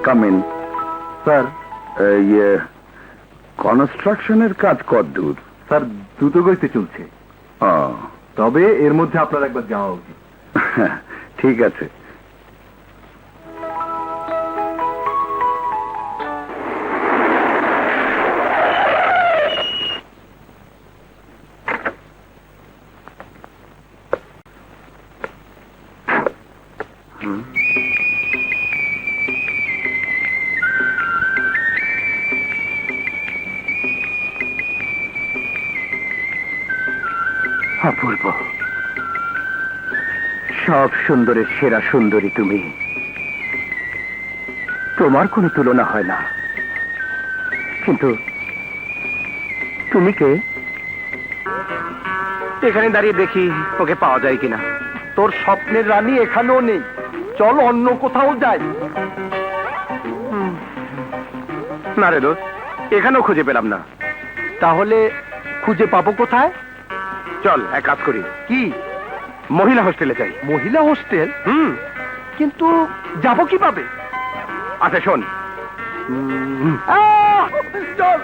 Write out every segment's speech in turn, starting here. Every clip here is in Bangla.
Come in. স্যার, ইয়ে কনস্ট্রাকশনের কাজ কতদূর? স্যার দ্রুত গতিতে চলছে, ও, তবে এর মধ্যে আপনার একবার যাওয়া উচিত। ঠিক আছে। অপূর্ব, সব সুন্দরের সেরা সুন্দরী তুমি। তোমার কোনো তুলনা হয় না। কিন্তু তুমি কে? এখানে দাঁড়িয়ে দেখি ওকে পাওয়া যায় কিনা। তোর স্বপ্নের রানী এখানেও নেই, চল অন্য কোথাও যাই। না রে দোস্ত, এখানেও খুঁজে পেলাম না। তাহলে খুঁজে পাবো কোথায়? চল এক কাজ করি, কি? মহিলা হোস্টেলে যাই। মহিলা হোস্টেল? হুম, কিন্তু যাবো কিভাবে? আচ্ছা শোন, চল।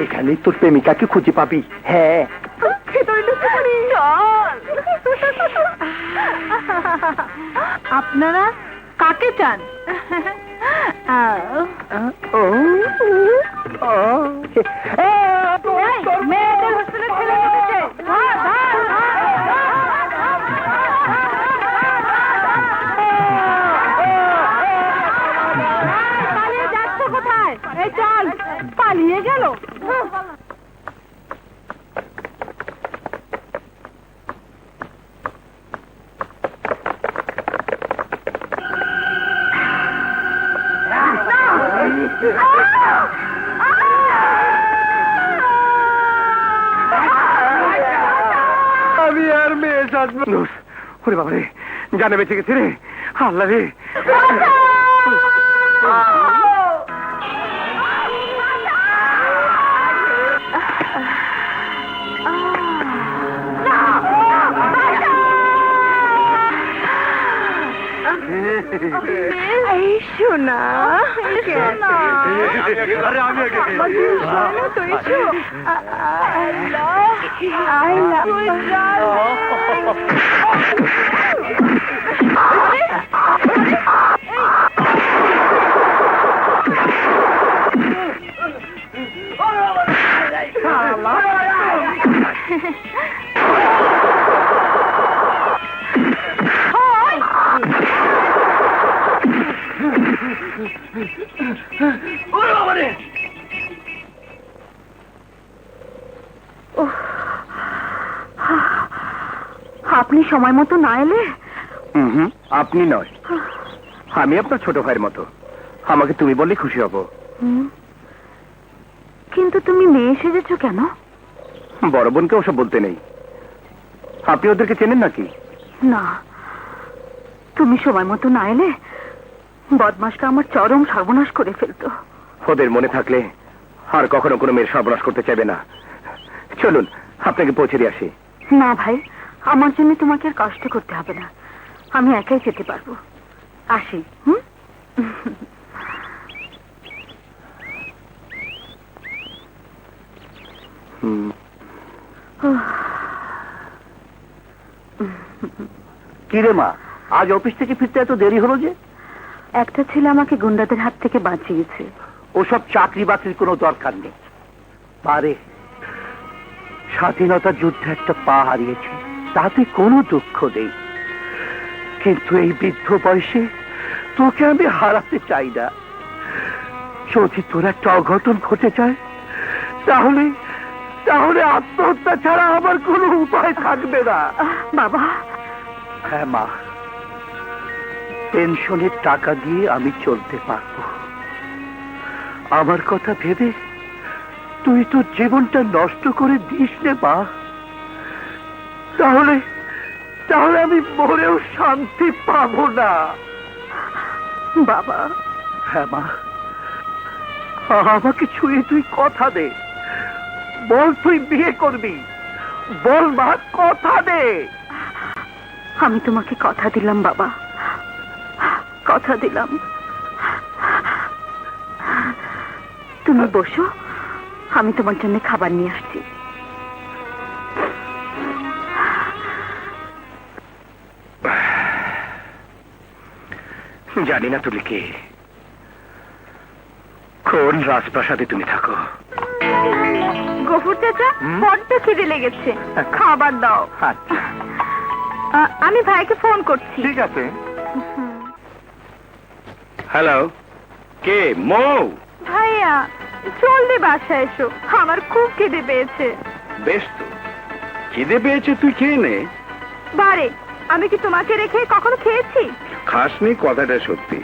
এখানেই তোর প্রেমিকাকে খুঁজে পাবি। হ্যাঁ, আপনারা কাকে চান? মেয়েদের হোস্টেলে ছেলে ঢুকেছে। পালিয়ে যাচ্ছ কোথায়? এই চল, পালিয়ে গেল। আমি আর মেয়ে সাজবো। ওরে বাবা রে, জানে বেঁচে গেছে রে। আল্লাহ রে, এই শোনা, শোনা তো এসো। আপনি সময় মতো না এলে? আপনি নয়, আমি আপনার ছোট ভাইয়ের মতো। আমাকে তুমি বললে খুশি হব। কিন্তু তুমি মেয়ে সেজেছো কেন? বড় বোনকে ওসব বলতে নেই। আপনি ওদেরকে চেনেন নাকি? না, তুমি সময় মতো না এলে বদমাসটা আমার চরম সর্বনাশ করে ফেলতো। ওদের মনে থাকলে আর কখনো কোনো মেয়ের সর্বনাশ করতে চাইবে না। চলুন আপনাকে পৌঁছে দিয়ে আসি। না ভাই, আমার জন্য তোমাকে আর কষ্ট করতে হবে না, আমি একাই যেতে পারবো। আসি। কিরে মা, আজ অফিস থেকে ফিরতে এত দেরি হলো যে? একটা ছেলে আমাকে গুন্ডাদের হাত থেকে বাঁচিয়েছে। ওসব চাকরি বাকরির কোনো দরকার নেই। পারে স্বাধীনতার যুদ্ধে একটা পা হারিয়েছে, তাতে কোনো দুঃখ নেই। কিন্তু এই বৃদ্ধ বয়সে তোকে আমি হারাতে চাই না। যদি তোর একটা অঘটন ঘটে যায়, তাহলে তাহলে আত্মহত্যা ছাড়া আমার কোনো উপায় থাকবে না। বাবা। হ্যাঁ মা, পেনশনের টাকা দিয়ে আমি চলতে পারবো। আমার কথা ভেবে তুই তোর জীবনটা নষ্ট করে দিস নে মা। তাহলে তাহলে আমি মরেও শান্তি পাবো না। বাবা। হ্যাঁ মা, আমাকে ছুঁয়ে তুই কথা দে। বল তুই বিয়ে করবি, বল মা, কথা দে। আমি তোমাকে কথা দিলাম বাবা, কথা দিলাম। তুমি বসো, আমি তোমার জন্য খাবার নিয়ে আসছি। জানি না তুমি কে, কোন রাজপ্রাসাদে তুমি থাকো। গফুর চাচা, বড্ড খিদে লেগেছে, খাবার দাও। আচ্ছা আমি ভাইকে ফোন করছি। ঠিক আছে। হ্যালো, কে? মৌ? ভাইয়া জলদি বাসায় এসো, আমার খুব খিদে পেয়েছে। বেশ তো, খিদে পেয়েছে, তুই খেয়ে নে। বারে, আমি কি তোমাকে রেখে কখনো খেয়েছি? খাসনি, কথাটা সত্যি,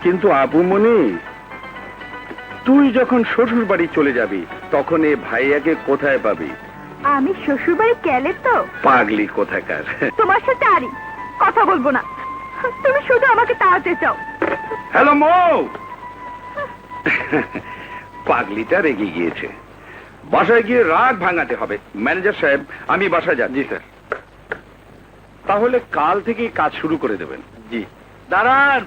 কিন্তু আপুমনি, তুই যখন শ্বশুর বাড়ি চলে যাবি তখন এ ভাইয়াকে কোথায় পাবি? আমি শ্বশুর বাড়ি গেলে তো পাগলি কোথাকার। তোমার সাথে আরই কথা বলবো না, তুমি শুধু আমাকে তাড়াতে চাও। হ্যালো মৌ। পাগলিটা রেগে গিয়েছে, বাসায় গিয়ে রাগ ভাঙাতে হবে। ম্যানেজার সাহেব, আমি বাসায় যাচ্ছি। জি স্যার। তাহলে কাল থেকেই কাজ শুরু করে দেবেন। জি। দাঁড়ান।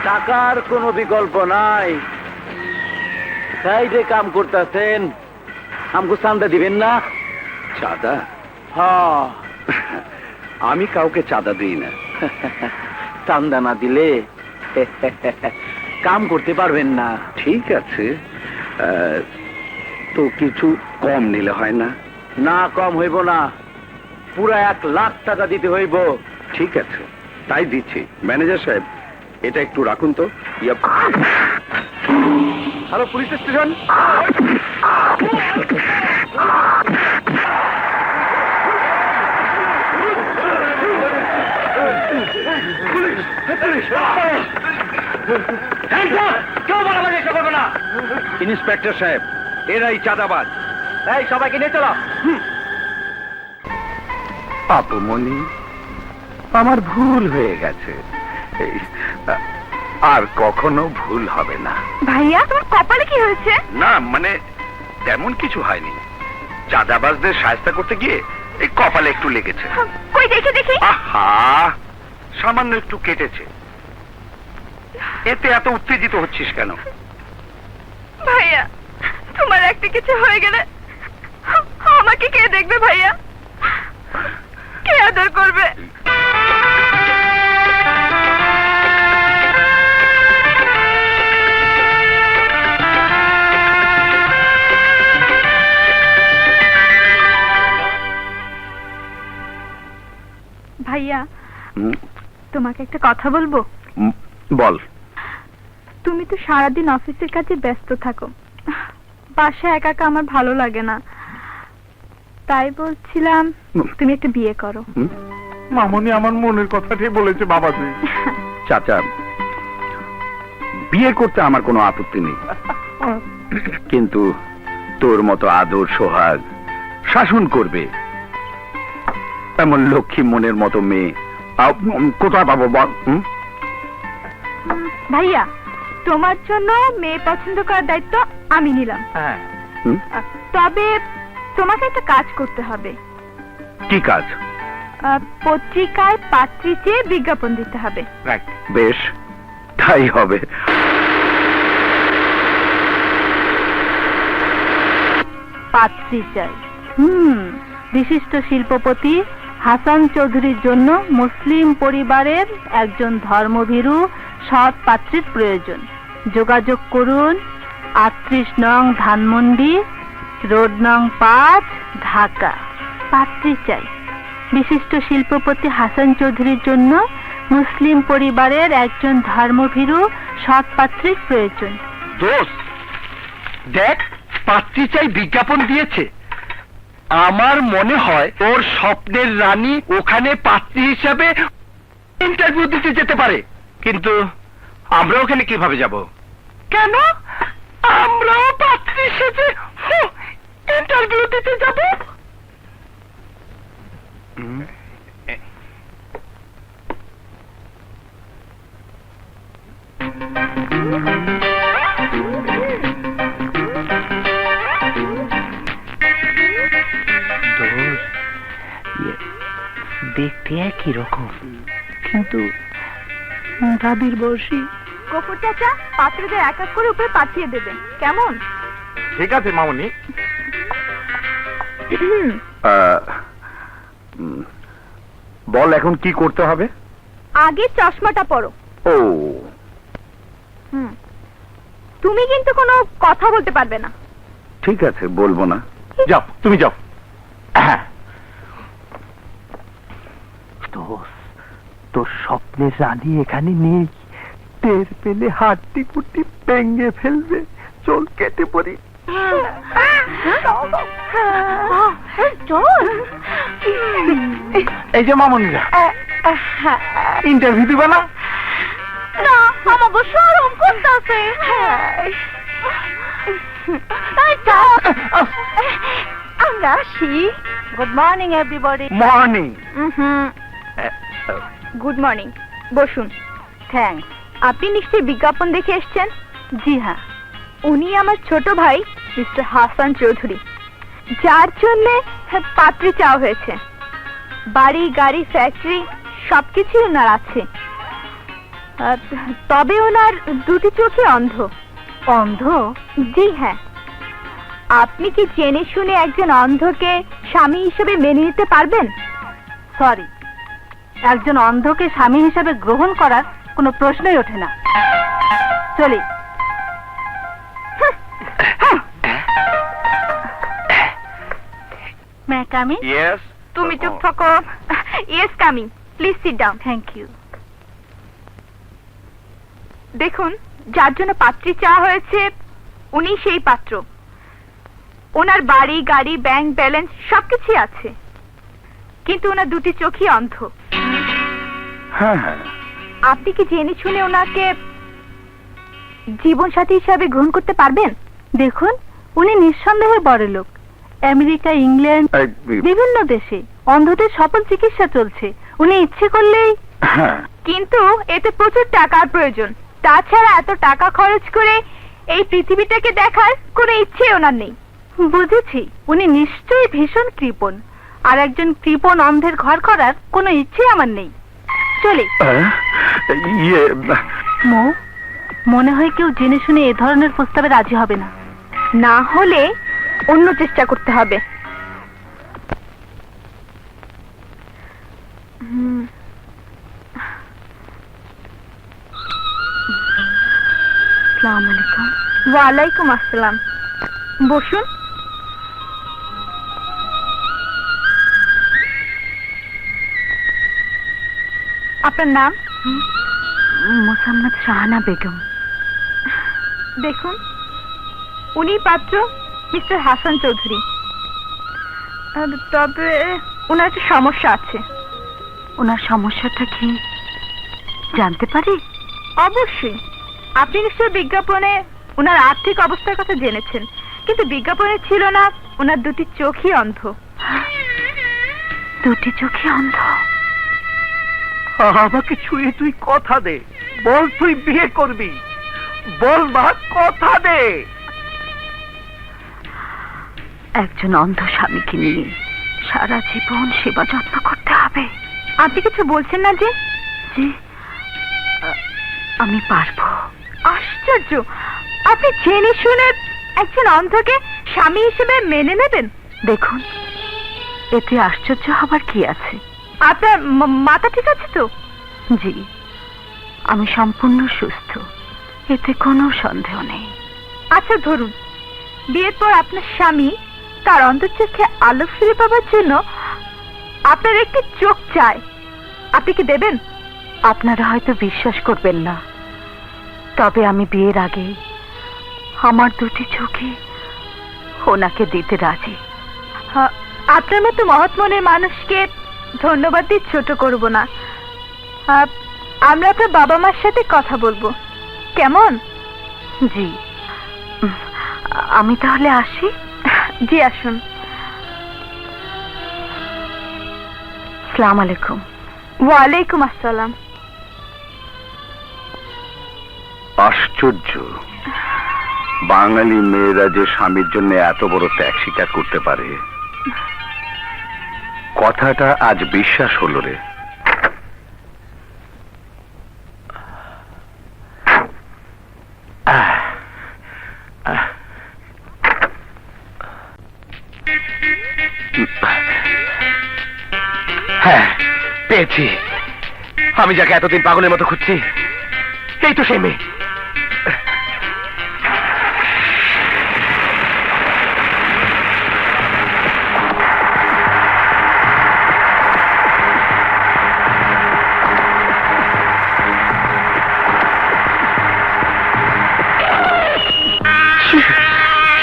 টাকার কোনো বিকল্প নাই, সাইডে কাম করতেছেন, আমাকে চাঁদা দিবেন না? চাঁদা? হ্যাঁ। আমি কাউকে চাঁদা দিই না। চাঁদা না দিলে কাম করতে পারবেন না। ঠিক আছে, তো কিছু কম নিলে হয় না? না, কম হইব না, পুরা 1 লাখ টাকা দিতে হইব। ঠিক আছে, তাই দিচ্ছি। ম্যানেজার সাহেব, এটা একটু রাখুন তো। Hello, police station. ইন্সপেক্টর সাহেব, এরাই চাঁদাবাজ। এই, সবাইকে নিয়ে চলো। আপুমনি, আমার ভুল হয়ে গেছে, আর কখনো ভুল হবে না। ভাইয়া, তোমার কপালে কি হয়েছে? না মানে তেমন কিছু হয়নি, চাঁদাবাজদের সাহায্য করতে গিয়ে এই কপালে একটু লেগেছে। কই দেখি দেখি। আহা, সামান্য একটু কেটেছে, এতে এত উত্তেজিত হচ্ছিস কেন? ভাইয়া, তোমার একটা কিছু হয়ে গেলে আমাকে কে দেখবে ভাইয়া? কে আদর করবে? ভাইয়া, তোমাকে একটা কথা বলবো। বল। তুমি তো সারাদিন অফিসের কাজে ব্যস্ত থাকো, বাসায় একা একা আমার ভালো লাগে না, তাই বলছিলাম তুমি একটা বিয়ে করো। মামনি আমার মনের কথাটাই বলেছে বাবাজি। চাচা, বিয়ে করতে আমার কোনো আপত্তি নেই, কিন্তু তোর মতো আদর সোহাগ শাসন করবে এমন লক্ষ্মী মনের মতো মেয়ে কোথায় পাবো বল? ভাইয়া, তোমার জন্য মেয়ে পছন্দ করার দায়িত্ব আমি নিলাম, তবে তোমাকে একটা কাজ করতে হবে। কি কাজ? পত্রিকায় পাত্রী চেয়ে বিজ্ঞাপন দিতে হবে। বেশ, তাই হবে। পাত্রী চাই। বিশিষ্ট শিল্পপতি হাসান চৌধুরীর জন্য মুসলিম পরিবারের একজন ধর্মভীরু সৎ পাত্রীর প্রয়োজন। যোগাযোগ করুন 38 নং ধানমন্ডি রোড নং 5, ঢাকা। পাত্রী চাই। বিশিষ্ট শিল্পপতি হাসান চৌধুরীর জন্য মুসলিম পরিবারের একজন ধর্মভীরু সৎ পাত্রীর প্রয়োজন। দোস্ত, দেখ, পাত্রী চাই বিজ্ঞাপন দিয়েছে। আমার মনে হয় ওর স্বপ্নের রানী ওখানে পাত্রী হিসাবে ইন্টারভিউ দিতে যেতে পারে। কিন্তু আমরা ওখানে কিভাবে যাব? কেন? আমরাও পাত্রী সেজে ইন্টারভিউ দিতে যাব? দেখতে একই রকম, কিন্তু দাদির বয়সী। গফুর চাচা পাত্রদের এক এক করে উপরে পাঠিয়ে দেবেন, কেমন? ঠিক আছে মামনি। বল এখন কি করতে হবে? আগে চশমাটা পরো। ও, তুমি কিন্তু কোনো কথা বলতে পারবে না। ঠিক আছে, বলবো না। যাও, তুমি যাও। তোর স্বপ্নের রানী এখানে নেই, টের পেলে হাড্ডি কুটি ভেঙে ফেলবে। চল কেটে পড়ি। এই যে মামনিরা, ইন্টারভিউ দিবা না? না, আমাকে শরম করতেছে। আমরা আসি। Good morning everybody. Morning. Good morning, বসুন। থ্যাঙ্কস। আপনি নিশ্চয়ই বিজ্ঞাপন দেখে এসেছেন? জি হ্যাঁ। উনি আমার ছোট ভাই মিস্টার হাসান চৌধুরী, যার জন্য পাত্রী চাওয়া হয়েছে। বাড়ি, গাড়ি, ফ্যাক্টরি সবকিছুই ওনার আছে। তবে ওনার দুটি চোখে অন্ধ। অন্ধ? জি হ্যাঁ। আপনি কি জেনে শুনে একজন অন্ধকে স্বামী হিসেবে মেনে নিতে পারবেন? সরি, একজন অন্ধকে স্বামী হিসেবে গ্রহণ করার কোনো প্রশ্নই ওঠে না। চলি। May coming? ইয়েস। তুমি চুপ থাকো। Yes coming, please sit down. Thank you. দেখুন, যার জন্য পাত্রী চাওয়া হয়েছে উনি সেই পাত্র। ওনার বাড়ি, গাড়ি, ব্যাংক ব্যালেন্স সবকিছুই আছে, কিন্তু ওনার দুটি চোখই অন্ধ। হ্যাঁ হ্যাঁ। আপনি কি জেনে শুনে ওনাকে জীবন সাথী হিসাবে গ্রহণ করতে পারবেন? দেখুন, উনি নিঃসন্দেহে বড়লোক। আমেরিকা, ইংল্যান্ড, বিভিন্ন দেশে অন্ধদের সফল চিকিৎসা চলছে। উনি ইচ্ছে করলেই। হ্যাঁ, কিন্তু এতে প্রচুর টাকার প্রয়োজন। তাছাড়া এত টাকা খরচ করে এই পৃথিবীটাকে দেখার কোনো ইচ্ছে ওনার নেই। বুঝেছি, উনি নিশ্চয়ই ভীষণ কৃপণ। আর একজন কৃপণ অন্ধের ঘর করার কোনো ইচ্ছে আমার নেই। চলে। ইয়ে, মো, মনে হয় কেউ জেনে শুনে এ ধরনের প্রস্তাবে রাজি হবে না। না হলে অন্য চেষ্টা করতে হবে। আসসালামু আলাইকুম। ওয়ালাইকুম আসসালাম। বসুন। আপনার নাম? মোসাম্মদ শাহানা বেগম। দেখুন, উনি পাত্র মিস্টার হাসান চৌধুরী। তবে ওনার একটা সমস্যা আছে। ওনার সমস্যাটা কি জানতে পারি? অবশ্যই। আপনি নিশ্চয়ই বিজ্ঞাপনে ওনার আর্থিক অবস্থার কথা জেনেছেন, কিন্তু বিজ্ঞাপনে ছিল না ওনার দুটি চোখই অন্ধ। দুটি চোখই অন্ধ? আমাকে ছুঁয়ে তুই কথা দে, বল তুই বিয়ে করবি, বল মা, কথা দে। একজন অন্ধ স্বামীকে নিয়ে সারা জীবন সেবা যত্ন করতে হবে। আপনি কিছু বলছেন না যে? জি, আমি পারবো। আশ্চর্য, আপনি জেনে শুনে একজন অন্ধকে স্বামী হিসেবে মেনে নেবেন? দেখুন, এতে আশ্চর্য হবার কি আছে? আপনার মাথা ঠিক আছে তো? জি, আমি সম্পূর্ণ সুস্থ, এতে কোনো সন্দেহ নেই। আচ্ছা ধরুন, বিয়ের পর আপনার স্বামী তার অন্তর্চোখে আলো ফিরে পাবার জন্য আপনার একটি চোখ চায়, আপনি কি দেবেন? আপনারা হয়তো বিশ্বাস করবেন না, তবে আমি বিয়ের আগে আমার দুটি চোখই ওনাকে দিতে রাজি। আপনার মতো মহৎ মনের মানুষকে ধন্যবাদ দিয়ে ছোট করব না। আমরা আপনার বাবা মার সাথে কথা বলবো, কেমন? জি, আমি তাহলে আসি। জি, আসুন। আসসালামু আলাইকুম। ওয়ালাইকুম আসসালাম। আশ্চর্য, বাঙালি মেয়েরা যে স্বামীর জন্য এত বড় ত্যাগ স্বীকার করতে পারে, কথাটা আজ বিশ্বাস হলো রে। হ্যাঁ, পেয়েছি। আমি যাকে এতদিন পাগলের মতো খুঁজছি, এই তো সেই মেয়ে।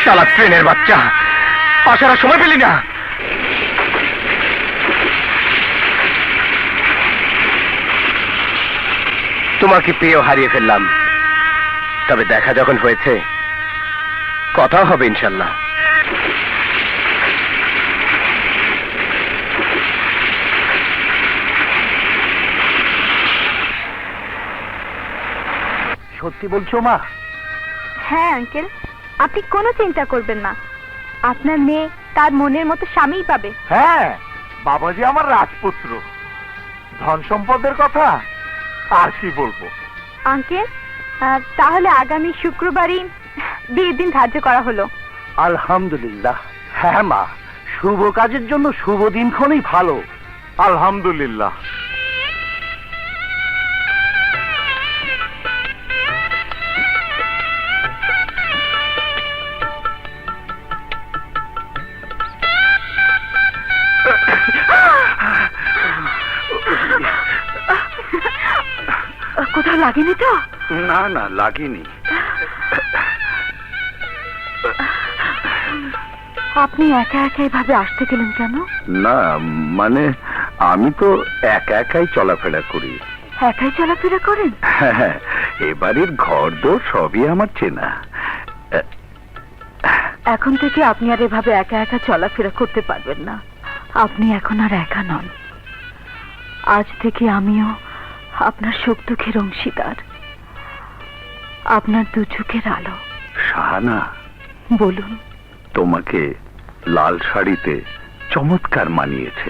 শালা ট্রেনের বাচ্চা, আসার আর সময় পেলি না। তোমাকে পেয়েও হারিয়ে ফেললাম, তবে দেখা যখন হয়েছে, কথা হবে ইনশাল্লাহ। সত্যি বলছো মা? হ্যাঁ আঙ্কেল, আপনি কোনো চিন্তা করবেন না, আপনার মেয়ে তার মনের মতো স্বামীই পাবে। হ্যাঁ, বাবাজি আমার রাজপুত্র, ধন সম্পদের কথা আর কি বলবো। আঙ্কেল, তাহলে আগামী শুক্রবারই বিয়ের দিন ধার্য করা হলো। আলহামদুলিল্লাহ। হ্যাঁ মা, শুভ কাজের জন্য শুভ দিনক্ষণই ভালো। আলহামদুলিল্লাহ। কোথাও লাগেনি তো? না না, লাগেনি। আপনি একা একা এভাবে আসতে গেলেন কেন? না মানে, আমি তো একা একাই চলাফেরা করি। একাই চলাফেরা করেন? হ্যাঁ, এবারের ঘর দোর সবই আমার চেনা। এখন থেকে আপনি আর এভাবে একা একা চলাফেরা করতে পারবেন না। আপনি এখন আর একা নন। আজ থেকে আমিও আপনার সুখ দুঃখের অংশীদার, আপনার দু চোখের আলো। শাহানা, বলুন। তোমাকে লাল শাড়িতে চমৎকার মানিয়েছে।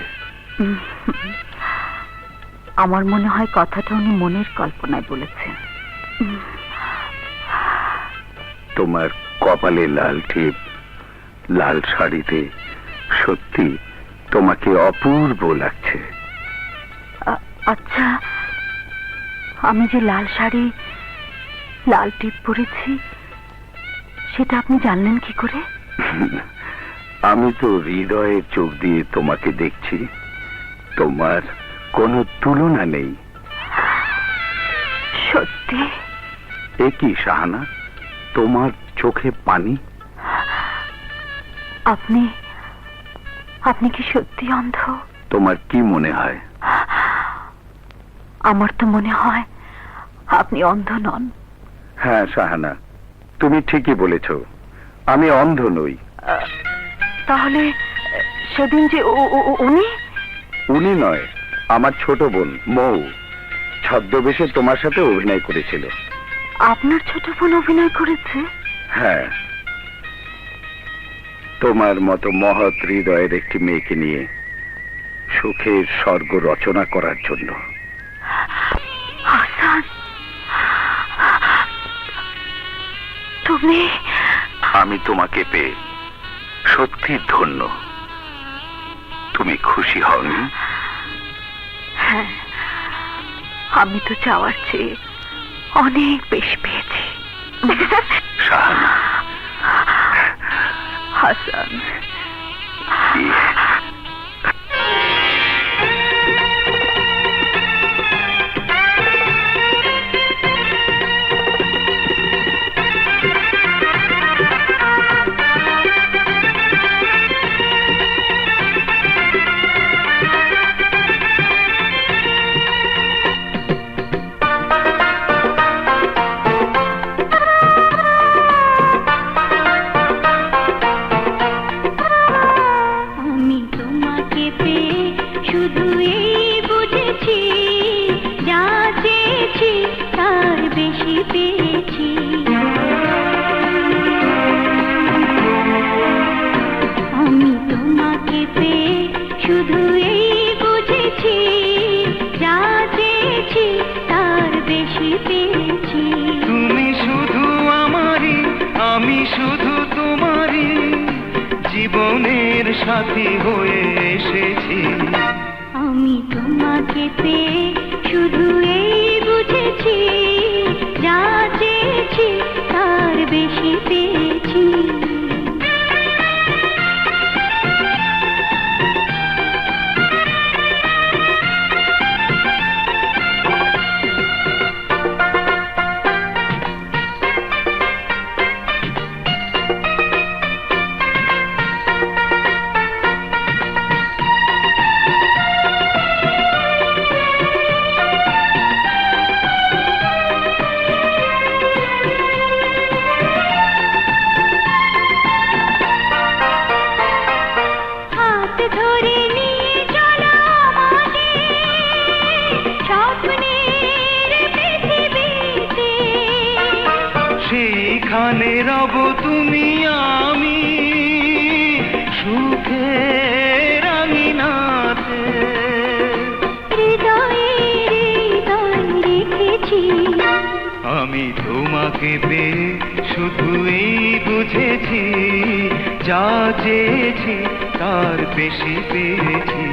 আমার মনে হয় কথাটা উনি মনের কল্পনায় বলেছেন। তোমার কপালে লাল টিপ, লাল শাড়িতে সত্যি তোমাকে অপূর্ব লাগছে। আচ্ছা, আমি যে লাল শাড়ি, লাল টিপ পরেছি, সেটা আপনি জানলেন কি করে? আমি তো হৃদয়ের চোখ দিয়ে তোমাকে দেখছি, তোমার কোনো তুলনা নেই। সত্যি? এ কি শাহানা, তোমার চোখে পানি? আপনি আপনি কি সত্যি অন্ধ? তোমার কি মনে হয়? আমার তো মনে হয় আপনি অন্ধ নন। হ্যাঁ শাহানা, তুমি ঠিকই বলেছ, আমি অন্ধ নই। তাহলে সেদিন যে উনি? উনি নয়, আমার ছোট বোন মৌ ছদ্মবেশে তোমার সাথে অভিনয় করেছিল। আপনার ছোট বোন অভিনয় করেছে? হ্যাঁ, তোমার মতো মহৎ হৃদয়ের একটি মেয়েকে নিয়ে সুখের স্বর্গ রচনা করার জন্য। হাসান, তুমি? আমি তোমাকে পেয়ে সত্যি ধন্য। তুমি খুশি হওনি? হ্যাঁ, আমি তো চাওয়ার চেয়ে অনেক বেশি পেয়েছি। শাহানা, হাসান, আমি সাথী হয়ে এসেছি। আমি তোমাকে পেয়ে শুধু এই বুঝেছি, যা চেয়েছি তার বেশি পেয়েছি। হাত ধরে নিয়ে চলো আমাকে স্বপ্নের পৃথিবীতে। সেইখানে রব তুমি আমি সুখের আঙিনাতে। হৃদয়ে হৃদয় রেখেছি, আমি তোমাকে পেয়ে শুধু এই বুঝেছি, যা চেয়েছি তার বেশি পেয়েছি।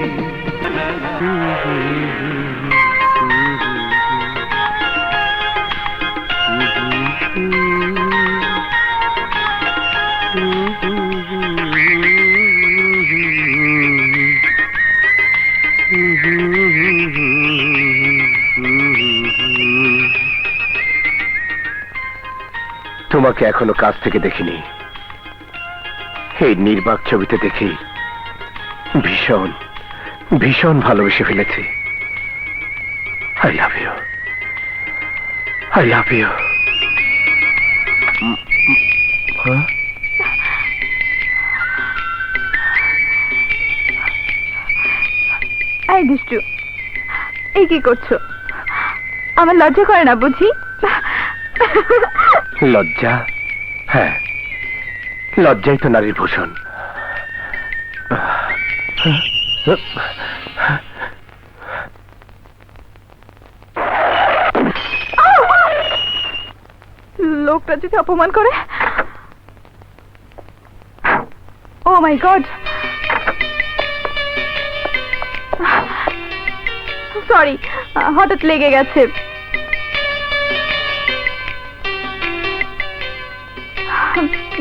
তোমাকে এখনো কাছ থেকে দেখিনি, এই নির্বাক ছবিতে দেখি ভীষণ ভীষণ ভালোবেসে ফেলেছি। I love you, I love you. এই দুষ্টু, এই কি করছো? আমার লজ্জা করে না বুঝি? লজ্জা? হ্যাঁ, লজ্জাই তো নারীর ভূষণ। লোকটা যদি অপমান করে। ও মাই গড, সরি, হঠাৎ লেগে গেছে।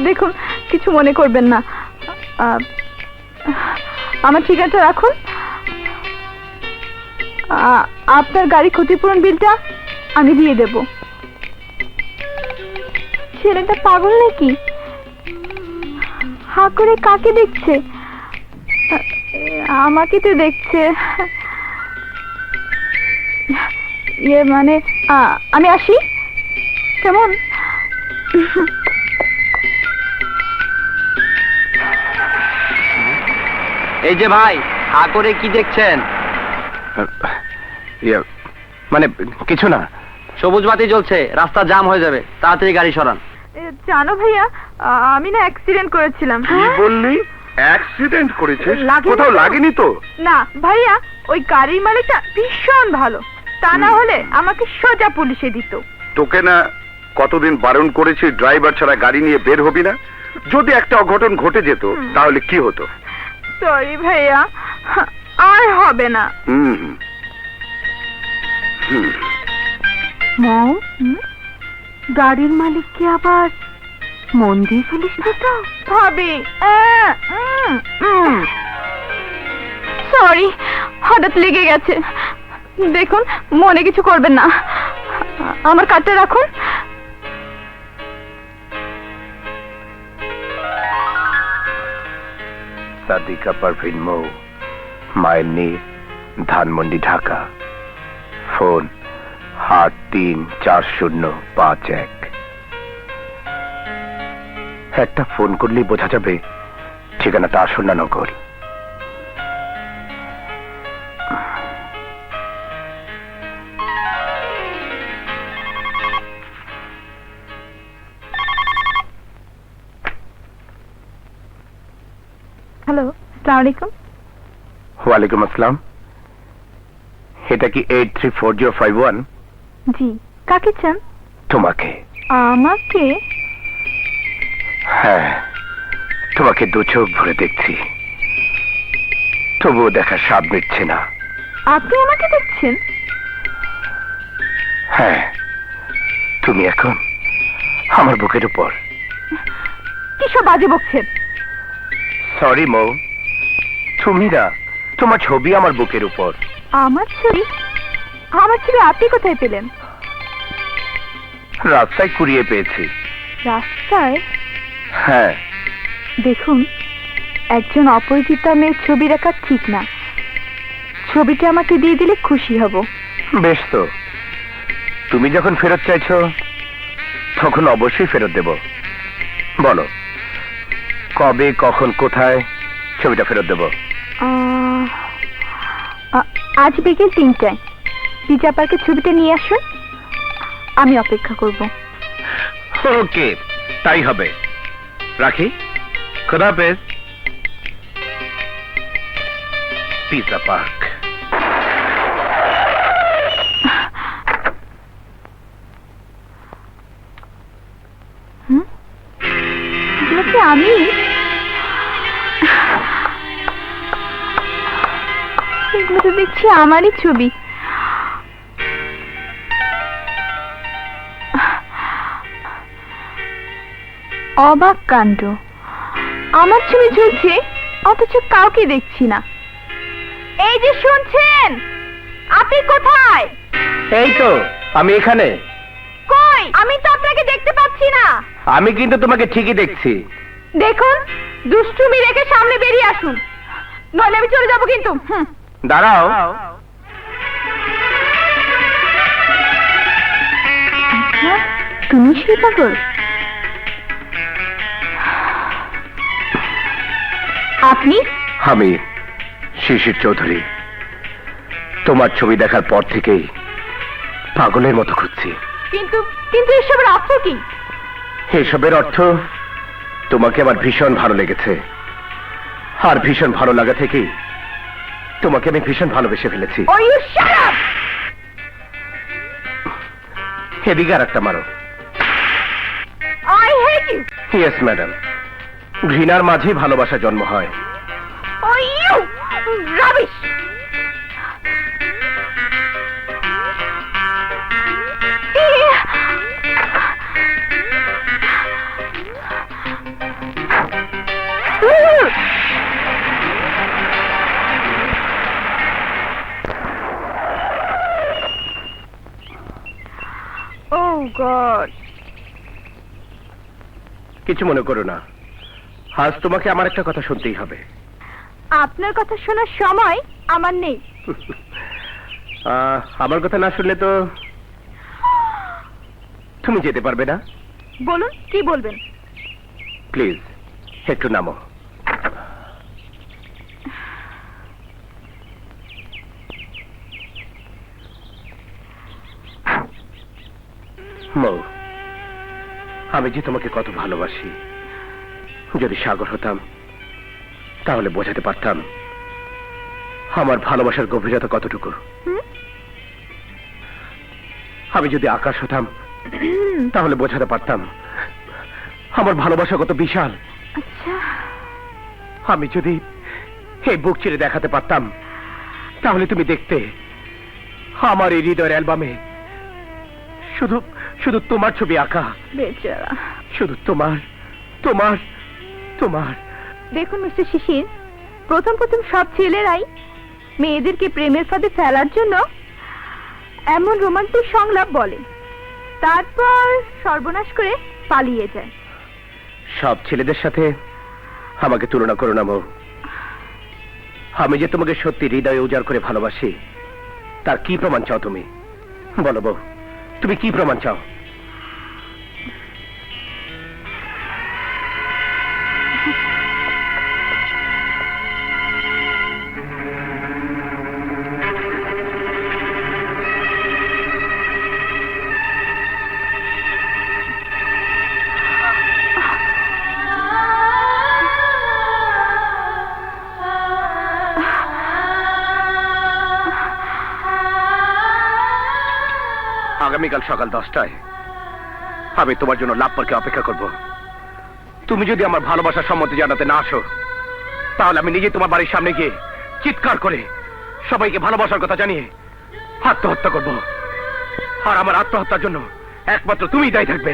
দেখুন, কিছু মনে করবেন না। আমার ঠিকানাটা রাখুন। আপনার গাড়ি ক্ষতিপূরণ বিলটা আমি দিয়ে দেব। ছেলেটা পাগল নাকি? হা করে কাকে দেখছে? আমাকে তো দেখছে। ইয়ে মানে আমি আসি কেমন? এই যে ভাই, হা করে কি দেখছেন? মানে কিছু না। সবুজ বাতি জ্বলছে, রাস্তা জাম হয়ে যাবে, তাড়াতাড়ি গাড়ি সরান। জানো ভাইয়া, আমি না অ্যাক্সিডেন্ট করেছিলাম। কি বললি? অ্যাক্সিডেন্ট করেছিস? লাগেনি কোথাও তো? লাগেনি তো? না ভাইয়া, ওই গাড়ির মালিকটা ভীষণ ভালো, তা না হলে আমাকে সোজা পুলিশে দিত। তোকে না কতদিন বারণ করেছি ড্রাইভার ছাড়া গাড়ি নিয়ে বের হবি না? যদি একটা অঘটন ঘটে যেত তাহলে কি হতো? সরি ভাইয়া, আর হবে না। হুম হুম হুম। মৌ, গাড়ির মালিককে আবার মন দিয়ে ফেলিস তো ভাবি। সরি, হঠাৎ লেগে গেছে। দেখুন, মনে কিছু করবেন না। আমার কার্ডটা রাখুন। সাদিকা পারভিন মৌ, মায়ের নীর, ধানমন্ডি, ঢাকা। ফোন 834051। একটা ফোন করলেই বোঝা যাবে ঠিকানাটা আসন্না নগর। হ্যালো, আসসালামু আলাইকুম। ওয়ালাইকুম আসসালাম। এটা কি 834051? জি, কাকে চান? তোমাকে। আমাকে? হ্যাঁ, তোমাকে দু চোখ ভরে দেখছি। তবুও দেখার স্বাদ মিটছে না। আপনি আমাকে দেখছেন? হ্যাঁ, তুমি এখন আমার বুকের উপর। কি সব বাজে বকছেন? সরি মৌ, তুমি না, তোমার ছবি আমার বুকের উপর। আমার ছবি? আমার ছবি আপনি কোথায় পেলেন? রাস্তায় কুড়িয়ে পেয়েছি। রাস্তায়? হ্যাঁ। দেখুন, একজন অপরিচিতা মেয়ের ছবি রাখা ঠিক না। ছবিটা আমাকে দিয়ে দিলে খুশি হব। বেশ তো, তুমি যখন ফেরত চাইছো তখন অবশ্যই ফেরত দেব। বলো কবে, কখন, কোথায় ছবিটা ফেরত দেব? আজ বিকেল 3টায় পিজা পার্কে ছবিটা নিয়ে আসুন, আমি অপেক্ষা করব। ওকে, তাই হবে। রাখি, খোদা হাফেজ। Pizza park. এগুলো কি আমি? এগুলো তো দেখছি আমারই ছবি। অবাক কাণ্ড, আমার ছবি ঝুলছে অথচ কাউকে দেখছি না। এই যে শুনছেন, আপনি কোথায়? এই তো আমি এখানে। কই? আমি তো আপনাকে দেখতে পাচ্ছি না। আমি কিন্তু তোমাকে ঠিকই দেখছি। দেখুন, দুষ্টুমি রেখে সামনে বেরিয়ে আসুন, নইলে আমি চলে যাবো কিন্তু। দাঁড়াও। তুমি সেই পাগল? আপনি? আমি শিশির চৌধুরী। তোমার ছবি দেখার পর থেকেই পাগলের মতো খুঁজছি। কিন্তু কিন্তু এসবের অর্থ কি? এসবের অর্থ, তোমাকে আমার ভীষণ ভালো লেগেছে, আর ভীষণ ভালো লাগা থেকেই তোমাকে আমি ভীষণ ভালোবেসে ফেলেছি। Oh, you shut up! এদিকে আর একটা মারো। I hate you! Yes madam, ঘৃণার মাঝেই ভালোবাসা জন্ম হয়। Oh, you! Rubbish! Oh God! কিছু মনে করো না, আজ তোমাকে আমার একটা কথা শুনতেই হবে। আপনার কথা শোনার সময় আমার নেই। আমার কথা না শুনলে তো তুমি যেতে পারবে না। বলুন, কি বলবেন? প্লিজ একটু নামো। মৌ, আমি যে তোমাকে কত ভালোবাসি, যদি সাগর হতাম তাহলে বোঝাতে পারতাম আমার ভালোবাসার গভীরতা কতটুকু। আমি যদি আকাশ হতাম তাহলে বোঝাতে পারতাম আমার ভালোবাসা কত বিশাল। আচ্ছা, আমি যদি এই বুক চিরে দেখাতে পারতাম তাহলে তুমি দেখতে আমার এই হৃদয়ের অ্যালবামে শুধু শুধু তোমার ছবি আঁকা। বেচারা। শুধু তোমার তোমার তোমার। দেখুন মিস্টার শিশির, প্রথম প্রথম সব ছেলেরাই মেয়েদেরকে প্রেমের ফাঁদে ফেলার জন্য এমন রোমান্টিক সংলাপ বলে, তারপর সর্বনাশ করে পালিয়ে যায়। সব ছেলেদের সাথে আমাকে তুলনা করো না মৌ। আমি যে তোমাকে সত্যি হৃদয়ে উজাড় করে ভালোবাসি, তার কি প্রমাণ চাও তুমি? বলো বউ, তুমি কি প্রমাণ চাও? আগামীকাল সকাল 10টায় আমি তোমার জন্য লাভ পার্কে অপেক্ষা করব। তুমি যদি আমার ভালোবাসার সম্মতি জানাতে না আসো, তাহলে আমি নিজে তোমার বাড়ির সামনে গিয়ে চিৎকার করে সবাইকে ভালোবাসার কথা জানিয়ে আত্মহত্যা করব। আর আমার আত্মহত্যার জন্য একমাত্র তুমিই দায়ী থাকবে।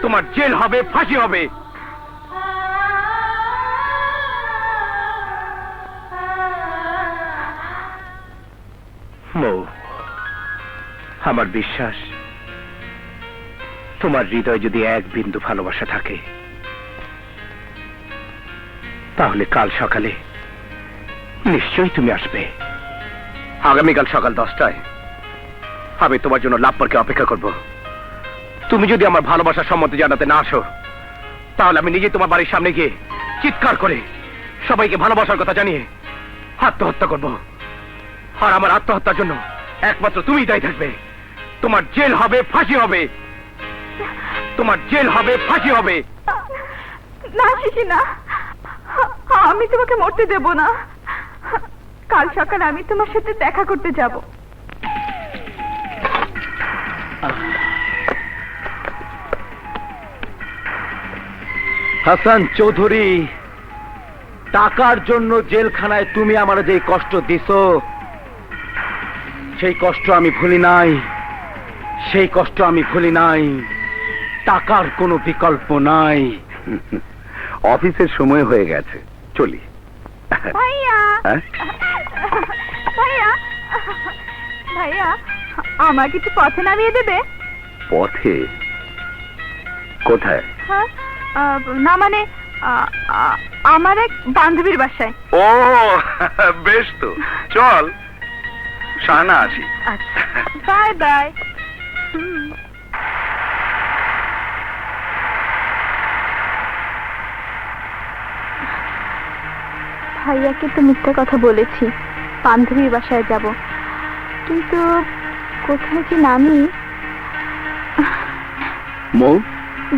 তোমার জেল হবে, ফাঁসি হবে। মৌ, আমার বিশ্বাস তোমার হৃদয়ে যদি এক বিন্দু ভালোবাসা থাকে তাহলে কাল সকালে নিশ্চয়ই তুমি আসবে। আগামীকাল সকাল 10টায় আমি তোমার জন্য লাভপারকে অপেক্ষা করব। তুমি যদি আমার ভালোবাসার সম্মতি জানাতে না আসো তাহলে আমি নিজে তোমার বাড়ির সামনে গিয়ে চিৎকার করে সবাইকে ভালোবাসার কথা জানিয়ে আত্মহত্যা করব। আর আমার আত্মহত্যার জন্য একমাত্র তুমিই দায়ী থাকবে। তোমার জেল হবে, ফাঁসি হবে। তোমার জেল হবে, ফাঁসি হবে। না শিশি না, আমি তোমাকে মরতে দেব না। কাল সকালে আমি তোমার সাথে দেখা করতে যাব। হাসান চৌধুরী, টাকার জন্য জেলখানায় তুমি আমার যে কষ্ট দিছো সেই কষ্ট আমি ভুলি নাই, সেই কষ্ট আমি ভুলি নাই। টাকার কোনো বিকল্প নাই। অফিসের সময় হয়ে গেছে, চলি। ভাইয়া, ভাইয়া, ভাইয়া, আমাকে একটু পথে নামিয়ে দেবে? পথে? কোথায়? হ্যাঁ, না মানে আমার এক বান্ধবীর বাসায়। ও বেশ তো, চল। শানা আসি। আচ্ছা, বাই বাই। ভাইয়াকে তো মিথ্যা কথা বলেছি, বান্ধবীর বাসায় যাব, কিন্তু কোথায় যে নামি? মৌ,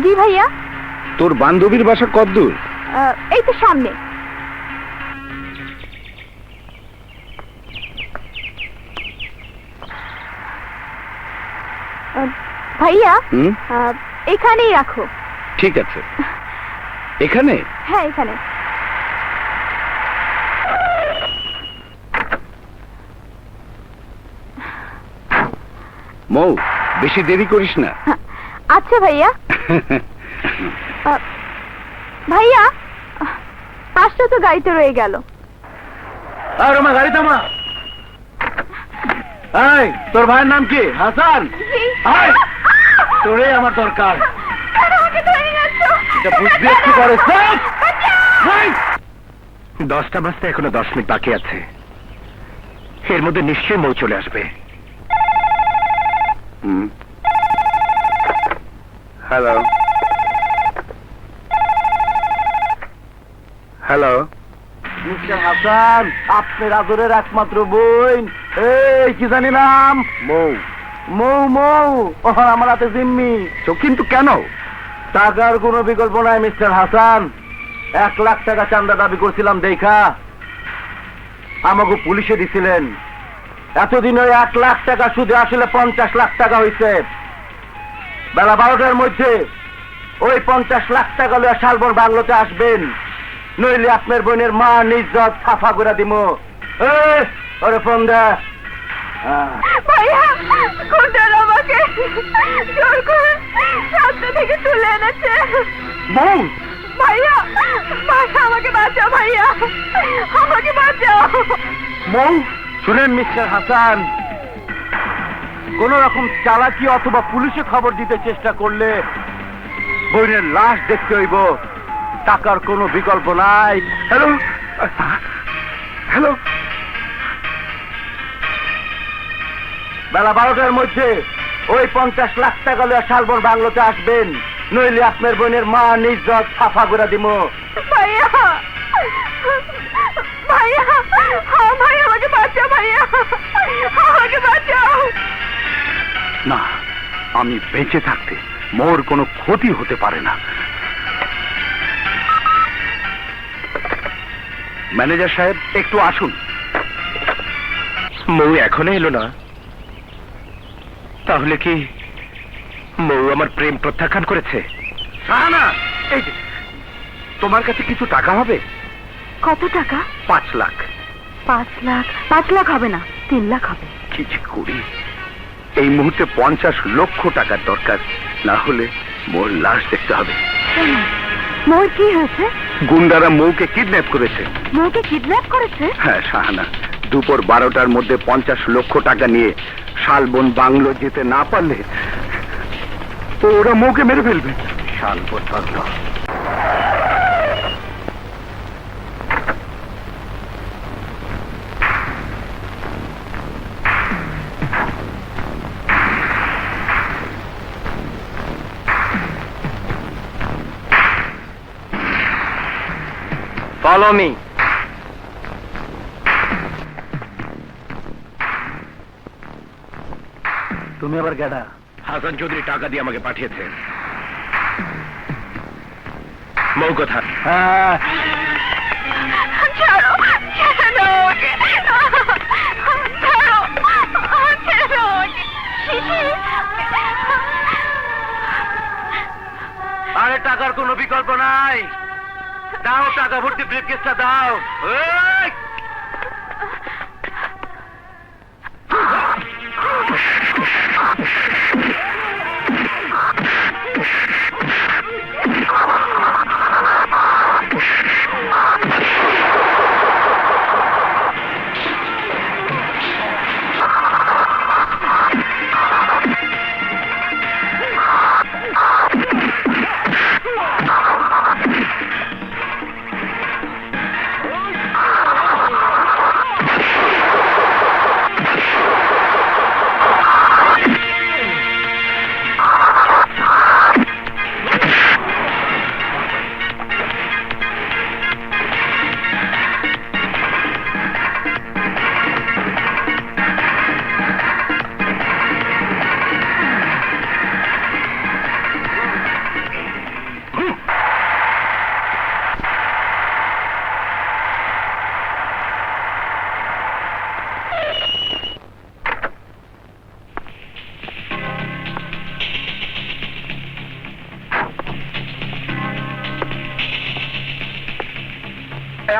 জি ভাইয়া। তোর বান্ধবীর বাসা কতদূর? এই তো সামনে। ভাইয়া, এখানেই রাখো। ঠিক আছে। এখানে? হ্যাঁ, এখানে। মৌ, বেশি দেরি করিস না। আচ্ছা ভাইয়া। ভাইয়া, পাঁচটা তো গাড়িতে রয়ে গেল। আর আমার গাড়ি থামা। এই, তোর ভাইয়ের নাম কি? হাসান? এই, তোরে আমার দরকার। এটা বুঝবি একটু পরে। 10টা বাজতে এখনো 10 মিনিট বাকি আছে। এর মধ্যে নিশ্চয়ই মৌ চলে আসবে। Hello, hello. মিস্টার হাসান, আপনার আদরের একমাত্র বোন। এই কি জানি নাম? মৌ। মৌ, মৌ। ও আমার হাতে জিম্মি। তো কিন্তু কেন? টাকার কোনো বিকল্প নাই মিস্টার হাসান। 1 লাখ টাকা চান্দা দাবি করছিলাম দেখা আমাকে পুলিশে দিছিলেন। এতদিন ওই 1 লাখ টাকা সুদে আসলে 50 লাখ টাকা হয়েছে। বেলা 12টার মধ্যে ওই 50 লাখ টাকা লইয়া শালবন বাংলোতে আসবেন, নইলে আপনার বোনের মা নিজ্জত সাফা করে দিব। ওরে ফোন দে। ভাইয়া, কোনটার আমাকে জোর করে রাস্তা থেকে তুলে এনেছে। বউ, ভাইয়া, ভাইয়া, আমাকে বাঁচাও ভাইয়া, আমাকে বাঁচাও। বউ, শুনেন মিস্টার হাসান, কোন রকম চালাকি অথবা পুলিশে খবর দিতে চেষ্টা করলে বোনের লাশ দেখতে হইব। টাকার কোনো বিকল্প নাই। Hello, hello. বেলা 12টার মধ্যে ওই 50 লাখ টাকা লইয়া শালবন বাংলোতে আসবেন, নইলে আপনার বোনের মা নিজ্জত সাফা করে দিব। ভাইয়া, ভাইয়া, ভাইয়া, আমাকে বাঁচাও ভাইয়া, আমাকে বাঁচাও। না, আমি বেঁচে থাকতে মোর কোনো ক্ষতি হতে পারে না। ম্যানেজার সাহেব, একটু আসুন। মৌ এখনো এলো না? তাহলে কি মৌ আমার প্রেম প্রত্যাখ্যান করেছে? না, এই যে, তোমার কাছে কিছু টাকা হবে? কত টাকা? 5 লাখ। 5 লাখ হবে না, 3 লাখ হবে। কি যে করি, এই মুহূর্তে 50 লক্ষ টাকার দরকার, না হলে মোর লাশ দেখতে হবে। কেন? মোর কি হয়েছে? গুন্ডারা মৌকে কিডন্যাপ করেছে। মোকে কিডন্যাপ করেছে? হ্যাঁ শাহানা, দুপুর 12টার মধ্যে 50 লক্ষ টাকা নিয়ে শালবন বাংলো যেতে না পারলে ওরা মৌকে মেরে ফেলবে। শালবন বাংলো। Follow me. তুমি আবার গেডা? হাসান চৌধুরী টাকা দিয়ে আমাকে পাঠিয়েছে। মৌ কথা। হ্যাঁ, ছাড়ো, ছাড়ো ওকে। ছাড়ো, ছাড়ো ওকে। আরে টাকার কোনো বিকল্প নাই, দাও টাকা ভর্তি ব্রিফকেসটা দাও। এই!